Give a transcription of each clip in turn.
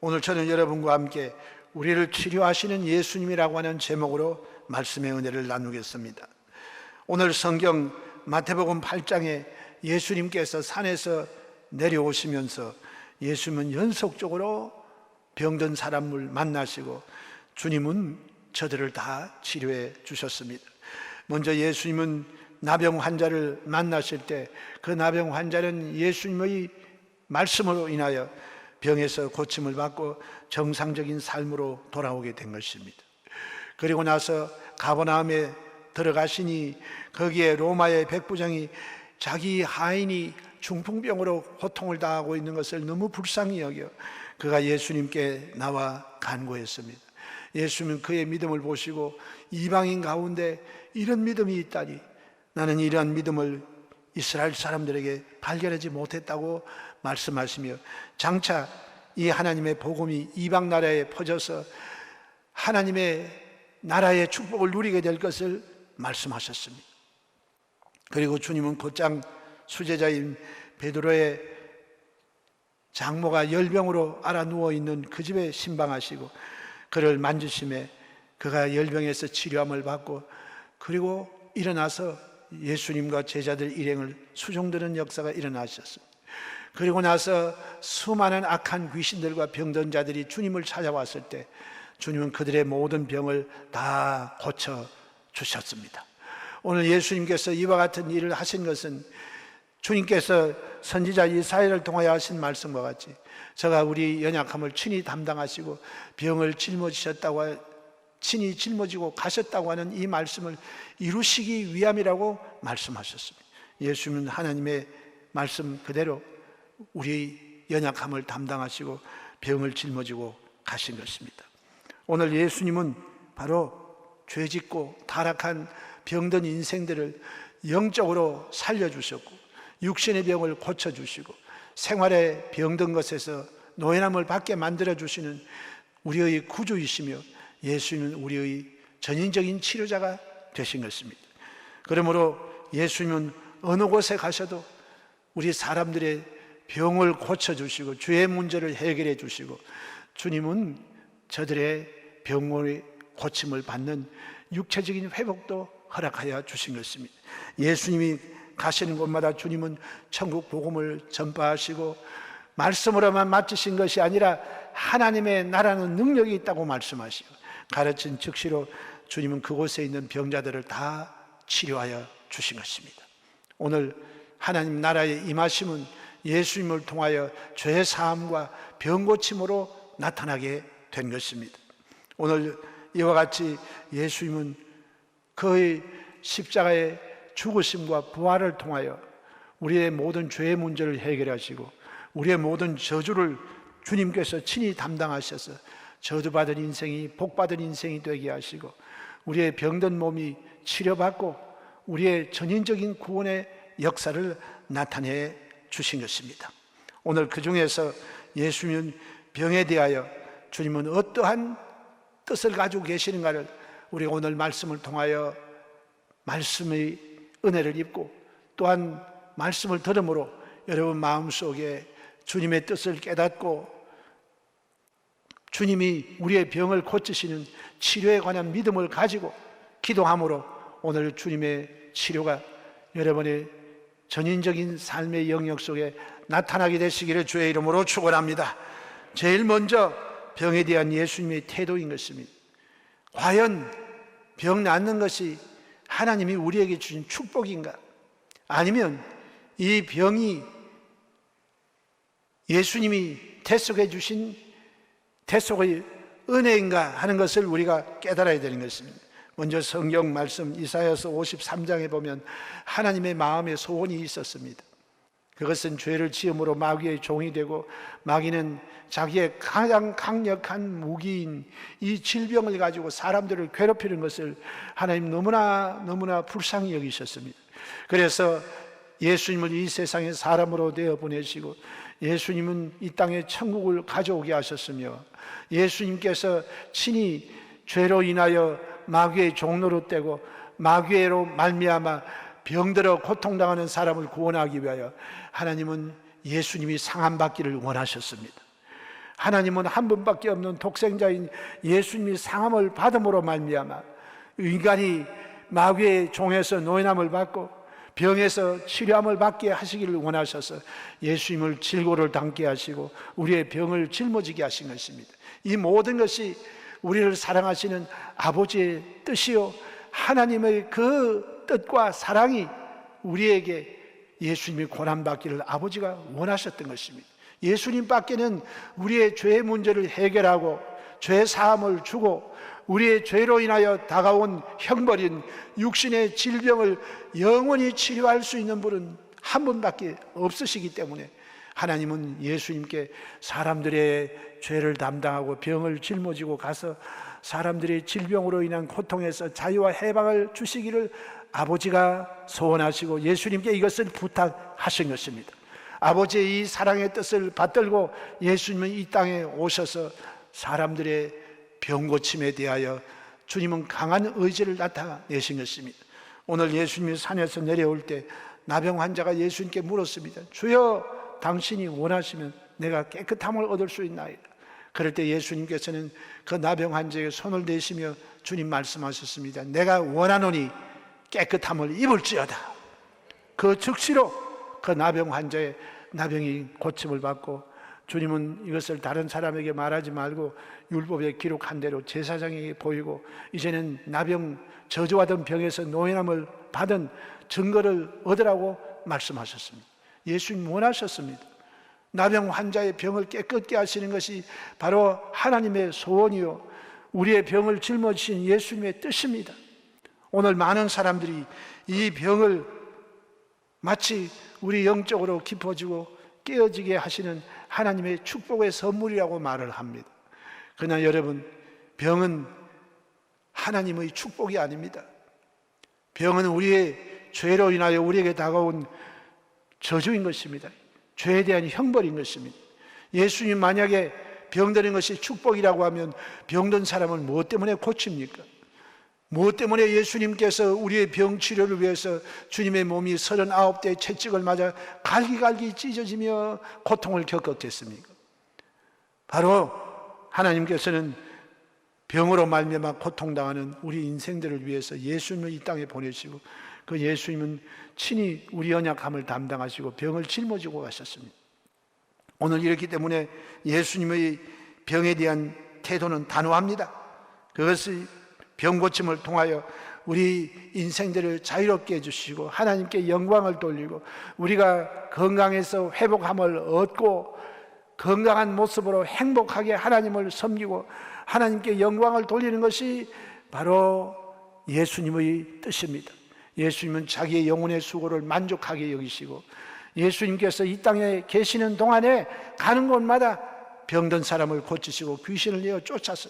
오늘 저는 여러분과 함께 우리를 치료하시는 예수님이라고 하는 제목으로 말씀의 은혜를 나누겠습니다. 오늘 성경 마태복음 8장에 예수님께서 산에서 내려오시면서 예수님은 연속적으로 병든 사람을 만나시고 주님은 저들을 다 치료해 주셨습니다. 먼저 예수님은 나병 환자를 만나실 때 그 나병 환자는 예수님의 말씀으로 인하여 병에서 고침을 받고 정상적인 삶으로 돌아오게 된 것입니다. 그리고 나서 가버나움에 들어가시니 거기에 로마의 백부장이 자기 하인이 중풍병으로 고통을 당하고 있는 것을 너무 불쌍히 여겨 그가 예수님께 나와 간구했습니다. 예수님은 그의 믿음을 보시고 이방인 가운데 이런 믿음이 있다니 나는 이러한 믿음을 이스라엘 사람들에게 발견하지 못했다고 말씀하시며 장차 이 하나님의 복음이 이방 나라에 퍼져서 하나님의 나라의 축복을 누리게 될 것을 말씀하셨습니다. 그리고 주님은 곧장 수제자인 베드로의 장모가 열병으로 앓아 누워있는 그 집에 신방하시고 그를 만지심에 그가 열병에서 치료함을 받고 그리고 일어나서 예수님과 제자들 일행을 수종드는 역사가 일어나셨습니다. 그리고 나서 수많은 악한 귀신들과 병든 자들이 주님을 찾아왔을 때 주님은 그들의 모든 병을 다 고쳐주셨습니다. 오늘 예수님께서 이와 같은 일을 하신 것은 주님께서 선지자 이사야를 통하여 하신 말씀과 같이 저가 우리 연약함을 친히 담당하시고 병을 짊어지셨다고 친히 짊어지고 가셨다고 하는 이 말씀을 이루시기 위함이라고 말씀하셨습니다. 예수님은 하나님의 말씀 그대로 우리 연약함을 담당하시고 병을 짊어지고 가신 것입니다. 오늘 예수님은 바로 죄짓고 타락한 병든 인생들을 영적으로 살려주셨고 육신의 병을 고쳐주시고 생활에 병든 것에서 노연함을 받게 만들어주시는 우리의 구주이시며 예수님은 우리의 전인적인 치료자가 되신 것입니다. 그러므로 예수님은 어느 곳에 가셔도 우리 사람들의 병을 고쳐주시고 죄의 문제를 해결해 주시고 주님은 저들의 병의 고침을 받는 육체적인 회복도 허락하여 주신 것입니다. 예수님이 가시는 곳마다 주님은 천국 복음을 전파하시고 말씀으로만 맡기신 것이 아니라 하나님의 나라는 능력이 있다고 말씀하시고 가르친 즉시로 주님은 그곳에 있는 병자들을 다 치료하여 주신 것입니다. 오늘 하나님 나라의 임하심은 예수님을 통하여 죄 사함과 병 고침으로 나타나게 된 것입니다. 오늘 이와 같이 예수님은 그의 십자가의 죽으심과 부활을 통하여 우리의 모든 죄의 문제를 해결하시고 우리의 모든 저주를 주님께서 친히 담당하셔서 저주받은 인생이 복받은 인생이 되게 하시고 우리의 병든 몸이 치료받고 우리의 전인적인 구원의 역사를 나타내 주신 것입니다. 오늘 그 중에서 예수님은 병에 대하여 주님은 어떠한 뜻을 가지고 계시는가를 우리가 오늘 말씀을 통하여 말씀의 은혜를 입고 또한 말씀을 들음으로 여러분 마음속에 주님의 뜻을 깨닫고 주님이 우리의 병을 고치시는 치료에 관한 믿음을 가지고 기도함으로 오늘 주님의 치료가 여러분의 전인적인 삶의 영역 속에 나타나게 되시기를 주의 이름으로 축원합니다. 제일 먼저 병에 대한 예수님의 태도인 것입니다. 과연 병 낫는 것이 하나님이 우리에게 주신 축복인가? 아니면 이 병이 예수님이 대속해 주신 대속의 은혜인가 하는 것을 우리가 깨달아야 되는 것입니다. 먼저 성경 말씀 이사야서 53장에 보면 하나님의 마음에 소원이 있었습니다. 그것은 죄를 지음으로 마귀의 종이 되고 마귀는 자기의 가장 강력한 무기인 이 질병을 가지고 사람들을 괴롭히는 것을 하나님 너무나 불쌍히 여기셨습니다. 그래서 예수님을 이 세상에 사람으로 되어 보내시고 예수님은 이 땅에 천국을 가져오게 하셨으며 예수님께서 친히 죄로 인하여 마귀의 종로로 떼고 마귀로 말미암아 병들어 고통당하는 사람을 구원하기 위하여 하나님은 예수님이 상함받기를 원하셨습니다. 하나님은 한 분밖에 없는 독생자인 예수님이 상함을 받음으로 말미암아 인간이 마귀의 종에서 노예남을 받고 병에서 치료함을 받게 하시기를 원하셔서 예수님을 질고를 담게 하시고 우리의 병을 짊어지게 하신 것입니다. 이 모든 것이 우리를 사랑하시는 아버지의 뜻이요, 하나님의 그 뜻과 사랑이 우리에게 예수님이 고난받기를 아버지가 원하셨던 것입니다. 예수님 밖에는 우리의 죄의 문제를 해결하고 죄 사함을 주고 우리의 죄로 인하여 다가온 형벌인 육신의 질병을 영원히 치료할 수 있는 분은 한 분밖에 없으시기 때문에 하나님은 예수님께 사람들의 죄를 담당하고 병을 짊어지고 가서 사람들의 질병으로 인한 고통에서 자유와 해방을 주시기를 아버지가 소원하시고 예수님께 이것을 부탁하신 것입니다. 아버지의 이 사랑의 뜻을 받들고 예수님은 이 땅에 오셔서 사람들의 병 고침에 대하여 주님은 강한 의지를 나타내신 것입니다. 오늘 예수님이 산에서 내려올 때 나병 환자가 예수님께 물었습니다. 주여, 당신이 원하시면 내가 깨끗함을 얻을 수 있나이다. 그럴 때 예수님께서는 그 나병 환자에게 손을 대시며 주님 말씀하셨습니다. 내가 원하노니 깨끗함을 입을지어다. 그 즉시로 그 나병 환자의 나병이 고침을 받고 주님은 이것을 다른 사람에게 말하지 말고 율법에 기록한 대로 제사장에게 보이고 이제는 나병, 저주하던 병에서 노예남을 받은 증거를 얻으라고 말씀하셨습니다. 예수님 원하셨습니다. 나병 환자의 병을 깨끗게 하시는 것이 바로 하나님의 소원이요 우리의 병을 짊어지신 예수님의 뜻입니다. 오늘 많은 사람들이 이 병을 마치 우리 영적으로 깊어지고 깨어지게 하시는 하나님의 축복의 선물이라고 말을 합니다. 그러나 여러분, 병은 하나님의 축복이 아닙니다. 병은 우리의 죄로 인하여 우리에게 다가온 저주인 것입니다. 죄에 대한 형벌인 것입니다. 예수님 만약에 병드는 것이 축복이라고 하면 병든 사람을 무엇 때문에 고칩니까? 무엇 때문에 예수님께서 우리의 병 치료를 위해서 주님의 몸이 39대의 채찍을 맞아 갈기갈기 찢어지며 고통을 겪었겠습니까? 바로 하나님께서는 병으로 말미암아 고통당하는 우리 인생들을 위해서 예수님을 이 땅에 보내시고 그 예수님은 친히 우리 연약함을 담당하시고 병을 짊어지고 가셨습니다. 오늘 이렇기 때문에 예수님의 병에 대한 태도는 단호합니다. 그것이 병 고침을 통하여 우리 인생들을 자유롭게 해주시고 하나님께 영광을 돌리고 우리가 건강해서 회복함을 얻고 건강한 모습으로 행복하게 하나님을 섬기고 하나님께 영광을 돌리는 것이 바로 예수님의 뜻입니다. 예수님은 자기의 영혼의 수고를 만족하게 여기시고 예수님께서 이 땅에 계시는 동안에 가는 곳마다 병든 사람을 고치시고 귀신을 내어 쫓아서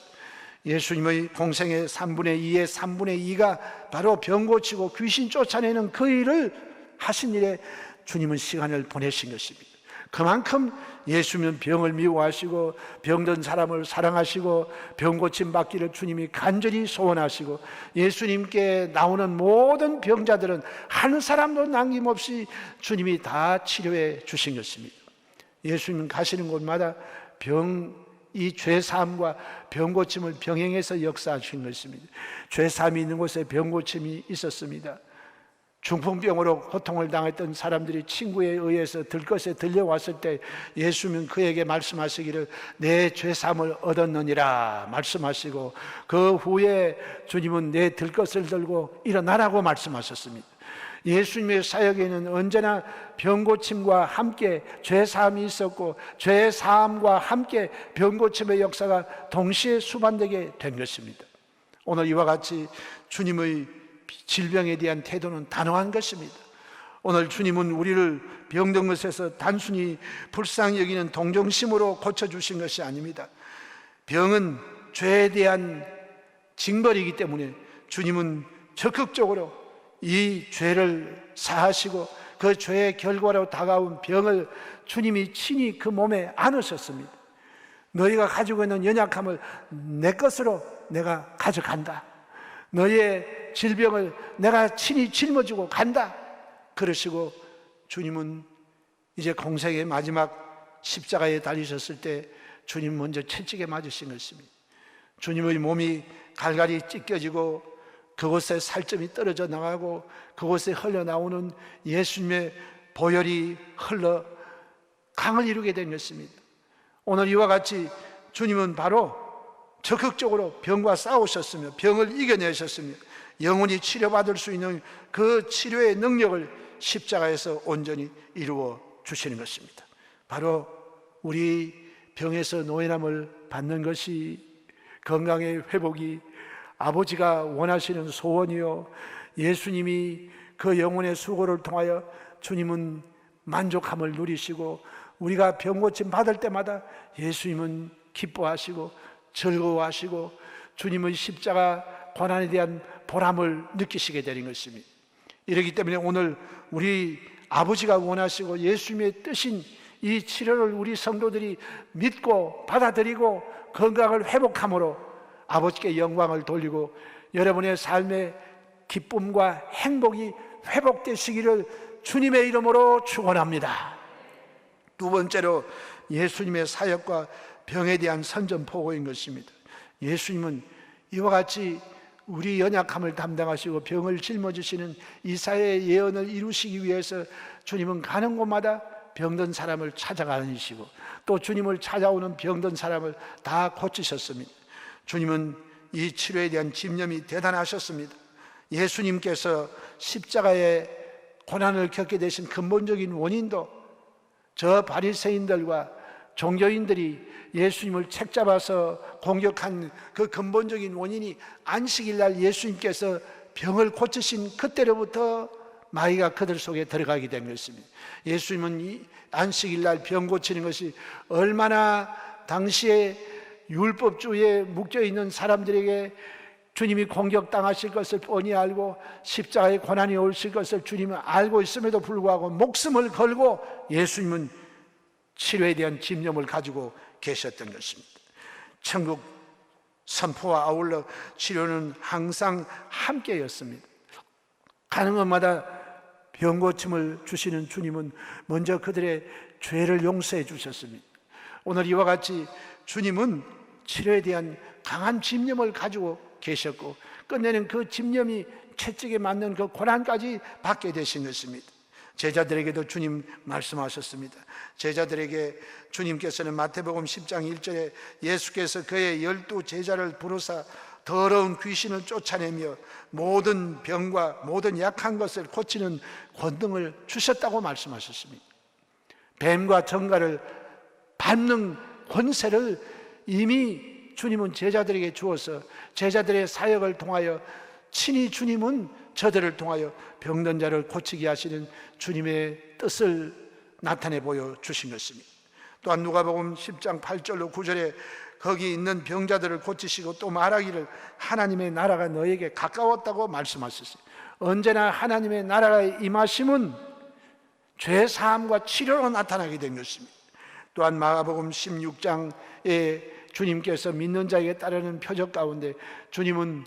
예수님의 공생의 3분의 2의 3분의 2가 바로 병 고치고 귀신 쫓아내는 그 일을 하신 일에 주님은 시간을 보내신 것입니다. 그만큼 예수님은 병을 미워하시고 병든 사람을 사랑하시고 병 고침 받기를 주님이 간절히 소원하시고 예수님께 나오는 모든 병자들은 한 사람도 남김없이 주님이 다 치료해 주신 것입니다. 예수님 가시는 곳마다 이 죄사함과 병고침을 병행해서 역사하신 것입니다. 죄사함이 있는 곳에 병고침이 있었습니다. 중풍병으로 고통을 당했던 사람들이 친구에 의해서 들것에 들려왔을 때 예수님은 그에게 말씀하시기를 내 죄사함을 얻었느니라 말씀하시고 그 후에 주님은 내 들것을 들고 일어나라고 말씀하셨습니다. 예수님의 사역에는 언제나 병고침과 함께 죄사함이 있었고 죄사함과 함께 병고침의 역사가 동시에 수반되게 된 것입니다. 오늘 이와 같이 주님의 질병에 대한 태도는 단호한 것입니다. 오늘 주님은 우리를 병든 것에서 단순히 불쌍히 여기는 동정심으로 고쳐주신 것이 아닙니다. 병은 죄에 대한 징벌이기 때문에 주님은 적극적으로 이 죄를 사하시고 그 죄의 결과로 다가온 병을 주님이 친히 그 몸에 안으셨습니다. 너희가 가지고 있는 연약함을 내 것으로 내가 가져간다. 너희의 질병을 내가 친히 짊어지고 간다. 그러시고 주님은 이제 공생의 마지막 십자가에 달리셨을 때 주님 먼저 채찍에 맞으신 것입니다. 주님의 몸이 갈갈이 찢겨지고 그곳에 살점이 떨어져 나가고 그곳에 흘러나오는 예수님의 보혈이 흘러 강을 이루게 된 것입니다. 오늘 이와 같이 주님은 바로 적극적으로 병과 싸우셨으며 병을 이겨내셨으며 영원히 치료받을 수 있는 그 치료의 능력을 십자가에서 온전히 이루어 주시는 것입니다. 바로 우리 병에서 노인함을 받는 것이 건강의 회복이 아버지가 원하시는 소원이요, 예수님이 그 영혼의 수고를 통하여 주님은 만족함을 누리시고 우리가 병고침 받을 때마다 예수님은 기뻐하시고 즐거워하시고 주님의 십자가 고난에 대한 보람을 느끼시게 되는 것입니다. 이렇기 때문에 오늘 우리 아버지가 원하시고 예수님의 뜻인 이 치료를 우리 성도들이 믿고 받아들이고 건강을 회복함으로 아버지께 영광을 돌리고 여러분의 삶의 기쁨과 행복이 회복되시기를 주님의 이름으로 축원합니다. 두 번째로 예수님의 사역과 병에 대한 선전포고인 것입니다. 예수님은 이와 같이 우리 연약함을 담당하시고 병을 짊어지시는 이사야의 예언을 이루시기 위해서 주님은 가는 곳마다 병든 사람을 찾아가시고 또 주님을 찾아오는 병든 사람을 다 고치셨습니다. 주님은 이 치료에 대한 집념이 대단하셨습니다. 예수님께서 십자가의 고난을 겪게 되신 근본적인 원인도 저 바리새인들과 종교인들이 예수님을 책잡아서 공격한 그 근본적인 원인이 안식일날 예수님께서 병을 고치신 그때로부터 마귀가 그들 속에 들어가게 된 것입니다. 예수님은 이 안식일날 병 고치는 것이 얼마나 당시에 율법주의에 묶여있는 사람들에게 주님이 공격당하실 것을 뻔히 알고 십자가의 고난이 오실 것을 주님은 알고 있음에도 불구하고 목숨을 걸고 예수님은 치료에 대한 집념을 가지고 계셨던 것입니다. 천국 선포와 아울러 치료는 항상 함께였습니다. 가는 곳마다 병고침을 주시는 주님은 먼저 그들의 죄를 용서해 주셨습니다. 오늘 이와 같이 주님은 치료에 대한 강한 집념을 가지고 계셨고 끝내는 그 집념이 채찍에 맞는 그 고난까지 받게 되신 것입니다. 제자들에게도 주님 말씀하셨습니다. 제자들에게 주님께서는 마태복음 10장 1절에 예수께서 그의 12 제자를 부르사 더러운 귀신을 쫓아내며 모든 병과 모든 약한 것을 고치는 권능을 주셨다고 말씀하셨습니다. 뱀과 정갈을 밟는 권세를 이미 주님은 제자들에게 주어서 제자들의 사역을 통하여 친히 주님은 저들을 통하여 병든 자를 고치게 하시는 주님의 뜻을 나타내 보여주신 것입니다. 또한 누가복음 10장 8절로 9절에 거기 있는 병자들을 고치시고 또 말하기를 하나님의 나라가 너에게 가까웠다고 말씀하셨어요. 언제나 하나님의 나라가 임하심은 죄사함과 치료로 나타나게 된 것입니다. 또한 마가복음 16장에 주님께서 믿는 자에게 따르는 표적 가운데 주님은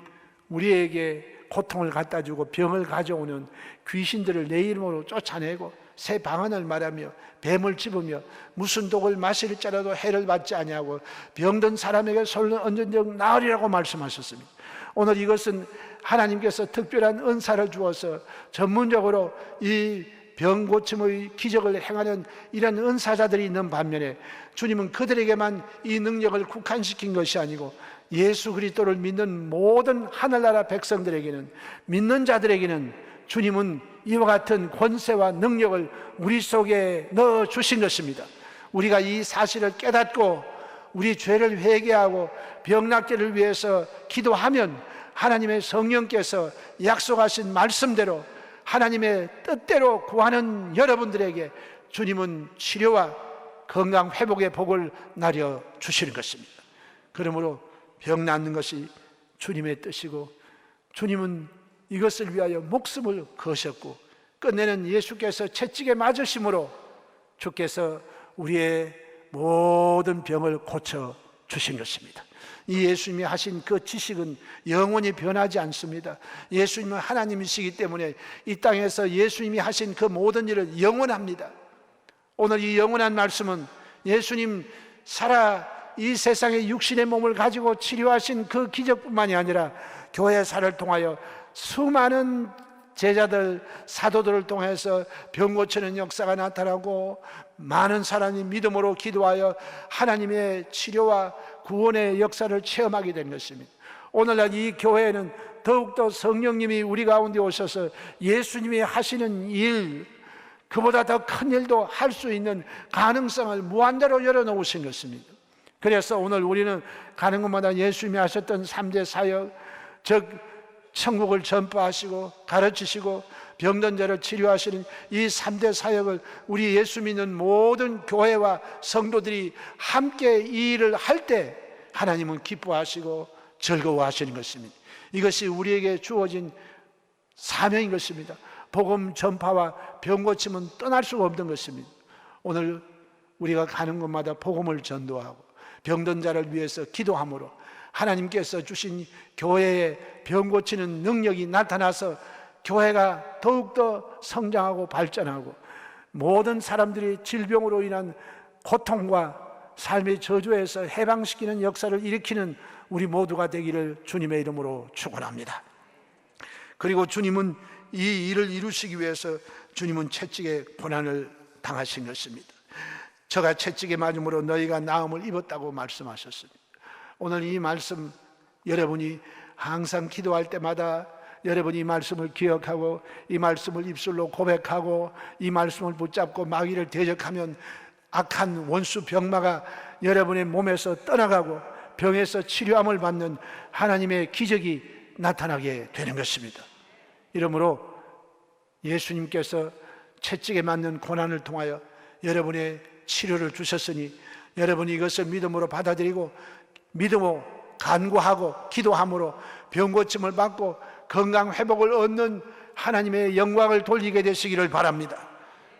우리에게 고통을 갖다 주고 병을 가져오는 귀신들을 내 이름으로 쫓아내고 새 방언을 말하며 뱀을 집으며 무슨 독을 마실지라도 해를 받지 아니하고 병든 사람에게 손을 얹은 적 나으리라고 말씀하셨습니다. 오늘 이것은 하나님께서 특별한 은사를 주어서 전문적으로 이 병 고침의 기적을 행하는 이런 은사자들이 있는 반면에 주님은 그들에게만 이 능력을 국한시킨 것이 아니고 예수 그리스도를 믿는 모든 하늘나라 백성들에게는, 믿는 자들에게는 주님은 이와 같은 권세와 능력을 우리 속에 넣어주신 것입니다. 우리가 이 사실을 깨닫고 우리 죄를 회개하고 병낫기를 위해서 기도하면 하나님의 성령께서 약속하신 말씀대로 하나님의 뜻대로 구하는 여러분들에게 주님은 치료와 건강 회복의 복을 나려 주시는 것입니다. 그러므로 병 낫는 것이 주님의 뜻이고 주님은 이것을 위하여 목숨을 거셨고 끝내는 예수께서 채찍에 맞으심으로 주께서 우리의 모든 병을 고쳐 주신 것입니다. 이 예수님이 하신 그 지식은 영원히 변하지 않습니다. 예수님은 하나님이시기 때문에 이 땅에서 예수님이 하신 그 모든 일은 영원합니다. 오늘 이 영원한 말씀은 예수님 살아 이 세상의 육신의 몸을 가지고 치료하신 그 기적뿐만이 아니라 교회사를 통하여 수많은 제자들, 사도들을 통해서 병 고치는 역사가 나타나고 많은 사람이 믿음으로 기도하여 하나님의 치료와 구원의 역사를 체험하게 된 것입니다. 오늘날 이 교회에는 더욱더 성령님이 우리 가운데 오셔서 예수님이 하시는 일, 그보다 더 큰 일도 할 수 있는 가능성을 무한대로 열어놓으신 것입니다. 그래서 오늘 우리는 가는 곳마다 예수님이 하셨던 3대 사역, 즉 천국을 전파하시고 가르치시고 병든 자를 치료하시는 이 3대 사역을 우리 예수 믿는 모든 교회와 성도들이 함께 이 일을 할 때 하나님은 기뻐하시고 즐거워하시는 것입니다. 이것이 우리에게 주어진 사명인 것입니다. 복음 전파와 병 고침은 떠날 수가 없는 것입니다. 오늘 우리가 가는 곳마다 복음을 전도하고 병든 자를 위해서 기도함으로 하나님께서 주신 교회에 병 고치는 능력이 나타나서 교회가 더욱더 성장하고 발전하고 모든 사람들이 질병으로 인한 고통과 삶의 저주에서 해방시키는 역사를 일으키는 우리 모두가 되기를 주님의 이름으로 축원합니다. 그리고 주님은 이 일을 이루시기 위해서 주님은 채찍의 고난을 당하신 것입니다. 저가 채찍에 맞음으로 너희가 나음을 입었다고 말씀하셨습니다. 오늘 이 말씀 여러분이 항상 기도할 때마다 여러분이 이 말씀을 기억하고 이 말씀을 입술로 고백하고 이 말씀을 붙잡고 마귀를 대적하면 악한 원수 병마가 여러분의 몸에서 떠나가고 병에서 치료함을 받는 하나님의 기적이 나타나게 되는 것입니다. 이러므로 예수님께서 채찍에 맞는 고난을 통하여 여러분의 치료를 주셨으니 여러분이 이것을 믿음으로 받아들이고 믿음으로 간구하고 기도함으로 병 고침을 받고 건강 회복을 얻는 하나님의 영광을 돌리게 되시기를 바랍니다.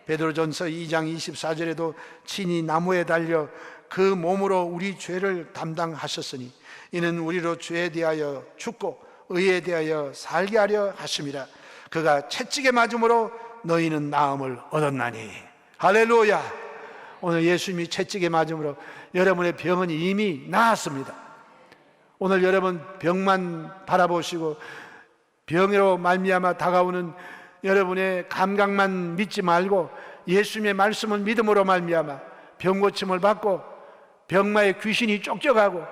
베드로전서 2장 24절에도 친히 나무에 달려 그 몸으로 우리 죄를 담당하셨으니 이는 우리로 죄에 대하여 죽고 의에 대하여 살게 하려 하심이라. 그가 채찍에 맞음으로 너희는 나음을 얻었나니. 할렐루야. 오늘 예수님이 채찍에 맞음으로 여러분의 병은 이미 나았습니다. 오늘 여러분 병만 바라보시고 병으로 말미암아 다가오는 여러분의 감각만 믿지 말고 예수님의 말씀을 믿음으로 말미암아 병 고침을 받고 병마의 귀신이 쫓겨가고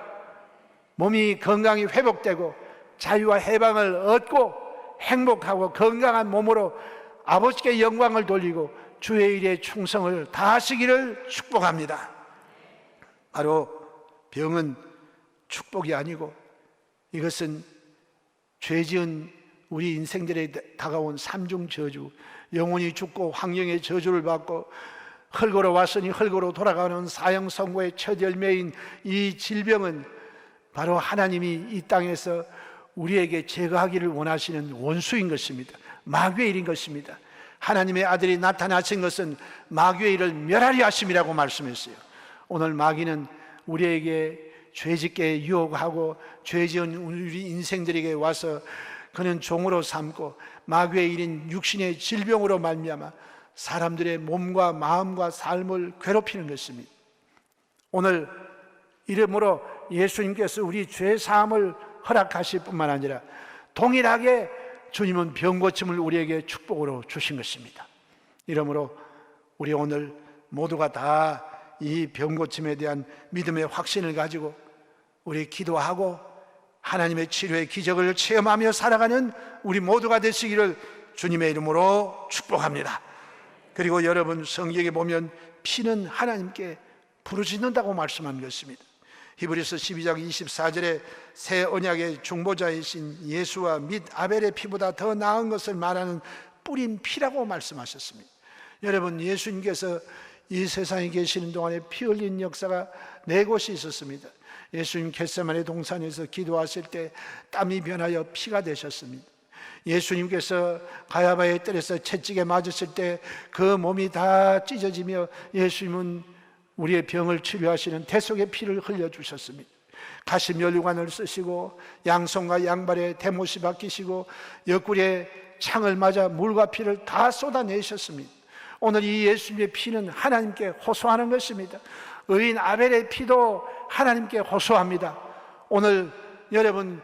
몸이 건강이 회복되고 자유와 해방을 얻고 행복하고 건강한 몸으로 아버지께 영광을 돌리고 주의 일에 충성을 다하시기를 축복합니다. 바로 병은 축복이 아니고 이것은 죄지은 우리 인생들에 다가온 삼중 저주, 영혼이 죽고 황령의 저주를 받고 흙으로 왔으니 흙으로 돌아가는 사형선고의 첫 열매인 이 질병은 바로 하나님이 이 땅에서 우리에게 제거하기를 원하시는 원수인 것입니다. 마귀의 일인 것입니다. 하나님의 아들이 나타나신 것은 마귀의 일을 멸하려 하심이라고 말씀했어요. 오늘 마귀는 우리에게 죄짓게 유혹하고 죄지은 우리 인생들에게 와서 그는 종으로 삼고 마귀의 일인 육신의 질병으로 말미암아 사람들의 몸과 마음과 삶을 괴롭히는 것입니다. 오늘 이름으로 예수님께서 우리 죄 사함을 허락하실 뿐만 아니라 동일하게 주님은 병 고침을 우리에게 축복으로 주신 것입니다. 이러므로 우리 오늘 모두가 다 이 병 고침에 대한 믿음의 확신을 가지고 우리 기도하고 하나님의 치료의 기적을 체험하며 살아가는 우리 모두가 되시기를 주님의 이름으로 축복합니다. 그리고 여러분 성경에 보면 피는 하나님께 부르짖는다고 말씀한 것입니다. 히브리서 12장 24절에 새 언약의 중보자이신 예수와 및 아벨의 피보다 더 나은 것을 말하는 뿌린 피라고 말씀하셨습니다. 여러분 예수님께서 이 세상에 계시는 동안에 피 흘린 역사가 네 곳이 있었습니다. 예수님 겟세마네 동산에서 기도하실 때 땀이 변하여 피가 되셨습니다. 예수님께서 가야바의 뜰에서 채찍에 맞으실 때 그 몸이 다 찢어지며 예수님은 우리의 병을 치료하시는 대속의 피를 흘려주셨습니다. 가시면류관을 쓰시고 양손과 양발에 대못이 박히시고 옆구리에 창을 맞아 물과 피를 다 쏟아내셨습니다. 오늘 이 예수님의 피는 하나님께 호소하는 것입니다. 의인 아벨의 피도 하나님께 호소합니다. 오늘 여러분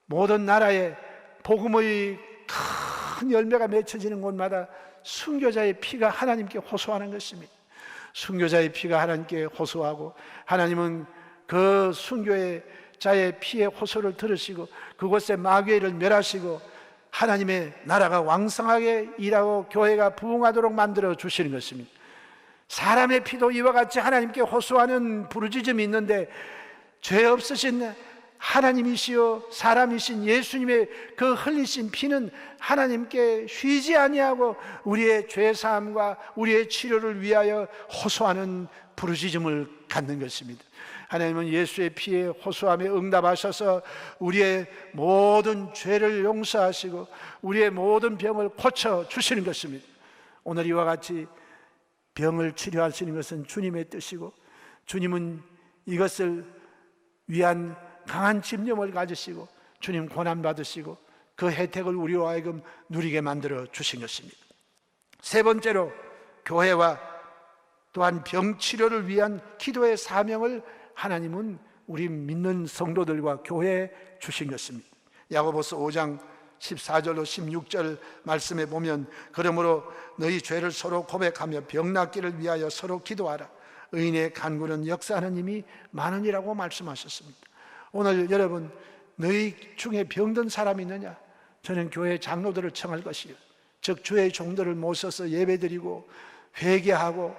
모든 나라에 복음의 큰 열매가 맺혀지는 곳마다 순교자의 피가 하나님께 호소하는 것입니다. 순교자의 피가 하나님께 호소하고, 하나님은 그 순교의 자의 피의 호소를 들으시고 그곳에 마귀를 멸하시고 하나님의 나라가 왕성하게 일하고 교회가 부흥하도록 만들어 주시는 것입니다. 사람의 피도 이와 같이 하나님께 호소하는 부르짖음이 있는데, 죄 없으신 하나님이시요 사람이신 예수님의 그 흘리신 피는 하나님께 쉬지 아니하고 우리의 죄사함과 우리의 치료를 위하여 호소하는 부르짖음을 갖는 것입니다. 하나님은 예수의 피에 호소함에 응답하셔서 우리의 모든 죄를 용서하시고 우리의 모든 병을 고쳐 주시는 것입니다. 오늘 이와 같이 병을 치료하시는 것은 주님의 뜻이고, 주님은 이것을 위한 강한 집념을 가지시고 주님 고난 받으시고 그 혜택을 우리와 하여금 누리게 만들어 주신 것입니다. 세 번째로, 교회와 또한 병치료를 위한 기도의 사명을 하나님은 우리 믿는 성도들과 교회에 주신 것입니다. 야고보서 5장 14절로 16절 말씀에 보면, 그러므로 너희 죄를 서로 고백하며 병 낫기를 위하여 서로 기도하라. 의인의 간구는 역사하는 힘이 많으니라고 말씀하셨습니다. 오늘 여러분, 너희 중에 병든 사람이 있느냐? 저는 교회 장로들을 청할 것이요, 즉 주의 종들을 모셔서 예배드리고 회개하고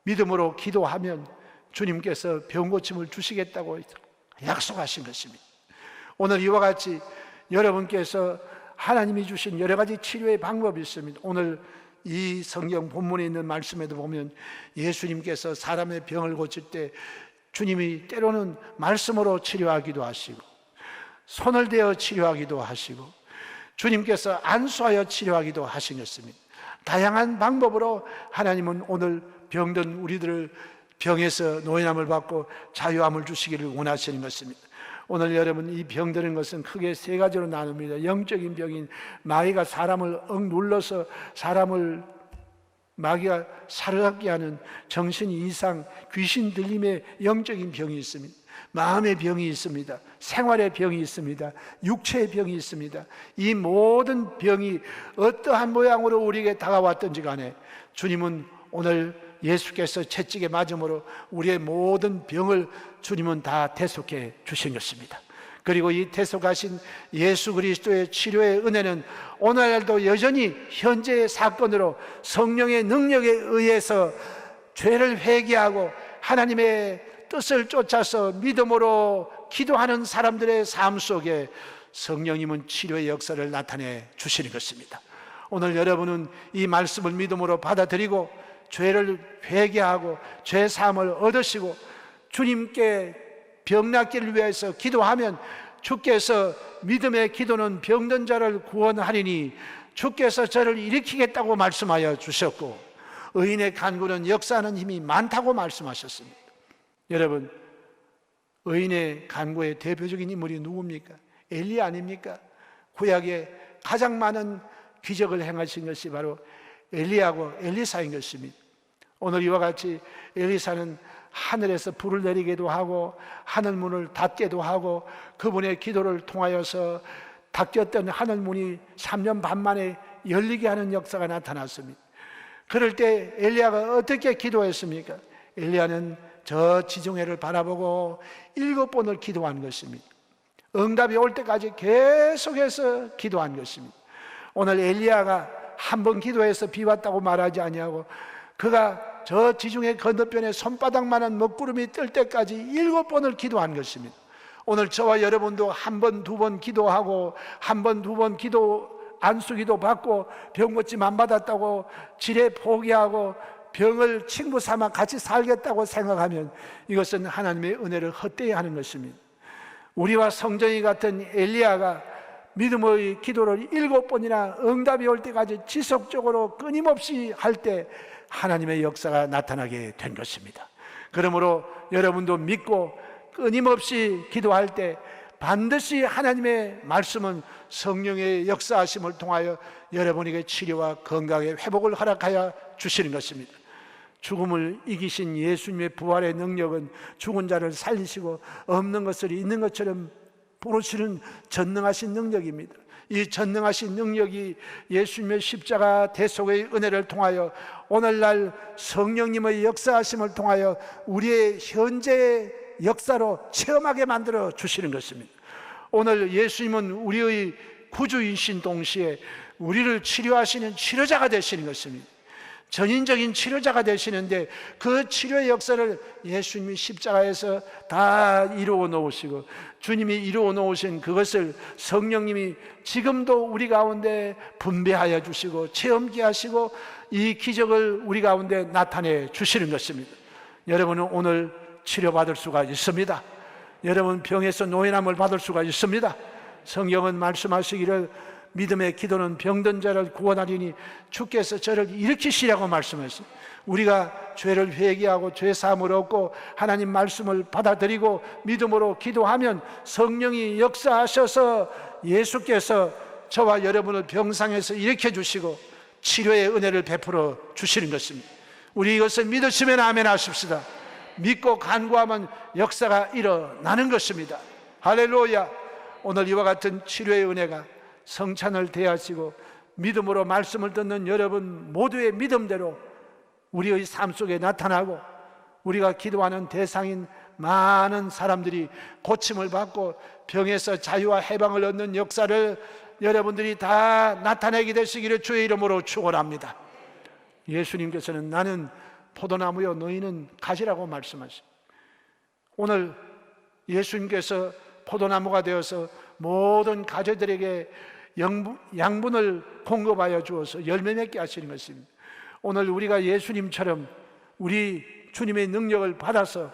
믿음으로 기도하면 주님께서 병 고침을 주시겠다고 약속하신 것입니다. 오늘 이와 같이 여러분께서 하나님이 주신 여러 가지 치료의 방법이 있습니다. 오늘 이 성경 본문에 있는 말씀에도 보면 예수님께서 사람의 병을 고칠 때 주님이 때로는 말씀으로 치료하기도 하시고 손을 대어 치료하기도 하시고 주님께서 안수하여 치료하기도 하신 것입니다. 다양한 방법으로 하나님은 오늘 병든 우리들을 병에서 노인함을 받고 자유함을 주시기를 원하시는 것입니다. 오늘 여러분, 이 병드는 것은 크게 세 가지로 나눕니다. 영적인 병인 마귀가 사람을 억눌러서 사람을 마귀가 사르게 하는 정신 이상, 귀신 들림의 영적인 병이 있습니다. 마음의 병이 있습니다. 생활의 병이 있습니다. 육체의 병이 있습니다. 이 모든 병이 어떠한 모양으로 우리에게 다가왔든지 간에 주님은 오늘 예수께서 채찍에 맞음으로 우리의 모든 병을 주님은 다 대속해 주신 것입니다. 그리고 이 대속하신 예수 그리스도의 치료의 은혜는 오늘날도 여전히 현재의 사건으로 성령의 능력에 의해서 죄를 회개하고 하나님의 뜻을 쫓아서 믿음으로 기도하는 사람들의 삶 속에 성령님은 치료의 역사를 나타내 주시는 것입니다. 오늘 여러분은 이 말씀을 믿음으로 받아들이고 죄를 회개하고 죄 사함을 얻으시고 주님께 병 낫기를 위해서 기도하면 주께서 믿음의 기도는 병든 자를 구원하리니 주께서 저를 일으키겠다고 말씀하여 주셨고 의인의 간구는 역사하는 힘이 많다고 말씀하셨습니다. 여러분, 의인의 간구의 대표적인 인물이 누굽니까? 엘리야 아닙니까? 구약에 가장 많은 기적을 행하신 것이 바로 엘리야고 엘리사인 것입니다. 오늘 이와 같이 엘리사는 하늘에서 불을 내리기도 하고 하늘 문을 닫기도 하고 그분의 기도를 통하여서 닫혔던 하늘 문이 3년 반 만에 열리게 하는 역사가 나타났습니다. 그럴 때 엘리야가 어떻게 기도했습니까? 엘리야는 저 지중해를 바라보고 7번을 기도한 것입니다. 응답이 올 때까지 계속해서 기도한 것입니다. 오늘 엘리야가 한 번 기도해서 비 왔다고 말하지 아니하고 그가 저 지중해 건너편에 손바닥만한 먹구름이 뜰 때까지 7번을 기도한 것입니다. 오늘 저와 여러분도 한 번, 두 번 기도하고 한 번, 두 번 기도 안수기도 받고 병 고침 안 받았다고 지레 포기하고 병을 친구 삼아 같이 살겠다고 생각하면 이것은 하나님의 은혜를 헛되이 하는 것입니다. 우리와 성전이 같은 엘리야가 믿음의 기도를 7번이나 응답이 올 때까지 지속적으로 끊임없이 할 때 하나님의 역사가 나타나게 된 것입니다. 그러므로 여러분도 믿고 끊임없이 기도할 때 반드시 하나님의 말씀은 성령의 역사하심을 통하여 여러분에게 치료와 건강의 회복을 허락하여 주시는 것입니다. 죽음을 이기신 예수님의 부활의 능력은 죽은 자를 살리시고 없는 것을 있는 것처럼 부르시는 전능하신 능력입니다. 이 전능하신 능력이 예수님의 십자가 대속의 은혜를 통하여 오늘날 성령님의 역사하심을 통하여 우리의 현재의 역사로 체험하게 만들어 주시는 것입니다. 오늘 예수님은 우리의 구주이신 동시에 우리를 치료하시는 치료자가 되시는 것입니다. 전인적인 치료자가 되시는데 그 치료의 역사를 예수님이 십자가에서 다 이루어 놓으시고 주님이 이루어 놓으신 그것을 성령님이 지금도 우리 가운데 분배하여 주시고 체험케 하시고 이 기적을 우리 가운데 나타내 주시는 것입니다. 여러분은 오늘 치료받을 수가 있습니다. 여러분 병에서 노인함을 받을 수가 있습니다. 성경은 말씀하시기를 믿음의 기도는 병든 자를 구원하리니 주께서 저를 일으키시라고 말씀했어요. 우리가 죄를 회개하고 죄 사함을 얻고 하나님 말씀을 받아들이고 믿음으로 기도하면 성령이 역사하셔서 예수께서 저와 여러분을 병상에서 일으켜 주시고 치료의 은혜를 베풀어 주시는 것입니다. 우리 이것을 믿으시면 아멘 하십시다. 믿고 간구하면 역사가 일어나는 것입니다. 할렐루야. 오늘 이와 같은 치료의 은혜가 성찬을 대하시고 믿음으로 말씀을 듣는 여러분 모두의 믿음대로 우리의 삶 속에 나타나고 우리가 기도하는 대상인 많은 사람들이 고침을 받고 병에서 자유와 해방을 얻는 역사를 여러분들이 다 나타내게 되시기를 주의 이름으로 축원합니다. 예수님께서는 나는 포도나무요 너희는 가지라고 말씀하십니다. 오늘 예수님께서 포도나무가 되어서 모든 가지들에게 양분을 공급하여 주어서 열매 맺게 하시는 것입니다. 오늘 우리가 예수님처럼 우리 주님의 능력을 받아서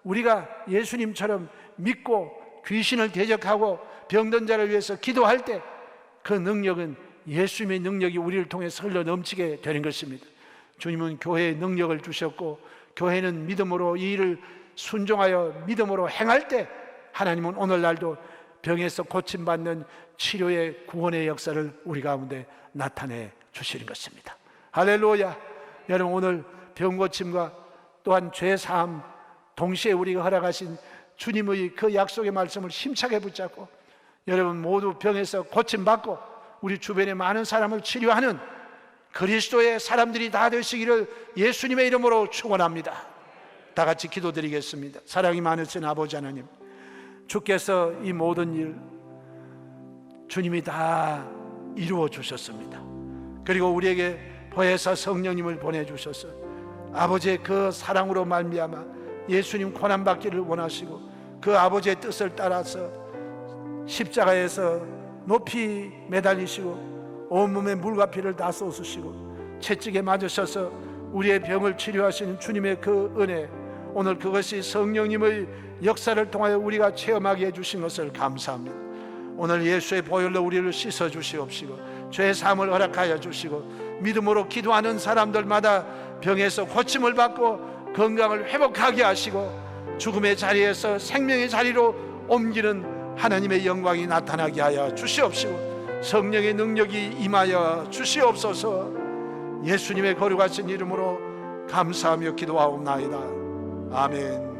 우리가 예수님처럼 믿고 귀신을 대적하고 병든 자를 위해서 기도할 때 그 능력은 예수님의 능력이 우리를 통해서 흘러 넘치게 되는 것입니다. 주님은 교회에 능력을 주셨고 교회는 믿음으로 이 일을 순종하여 믿음으로 행할 때 하나님은 오늘날도 병에서 고침받는 치료의 구원의 역사를 우리 가운데 나타내 주시는 것입니다. 할렐루야. 여러분 오늘 병 고침과 또한 죄 사함 동시에 우리가 허락하신 주님의 그 약속의 말씀을 힘차게 붙잡고 여러분 모두 병에서 고침받고 우리 주변의 많은 사람을 치료하는 그리스도의 사람들이 다 되시기를 예수님의 이름으로 축원합니다. 다 같이 기도드리겠습니다. 사랑이 많으신 아버지 하나님, 주께서 이 모든 일 주님이 다 이루어 주셨습니다. 그리고 우리에게 보혜사 성령님을 보내주셔서 아버지의 그 사랑으로 말미암아 예수님 고난받기를 원하시고 그 아버지의 뜻을 따라서 십자가에서 높이 매달리시고 온몸에 물과 피를 다 쏟으시고 채찍에 맞으셔서 우리의 병을 치료하시는 주님의 그 은혜, 오늘 그것이 성령님의 역사를 통하여 우리가 체험하게 해주신 것을 감사합니다. 오늘 예수의 보혈로 우리를 씻어 주시옵시고 죄 사함을 허락하여 주시고 믿음으로 기도하는 사람들마다 병에서 고침을 받고 건강을 회복하게 하시고 죽음의 자리에서 생명의 자리로 옮기는 하나님의 영광이 나타나게 하여 주시옵시고 성령의 능력이 임하여 주시옵소서. 예수님의 거룩하신 이름으로 감사하며 기도하옵나이다. 아멘.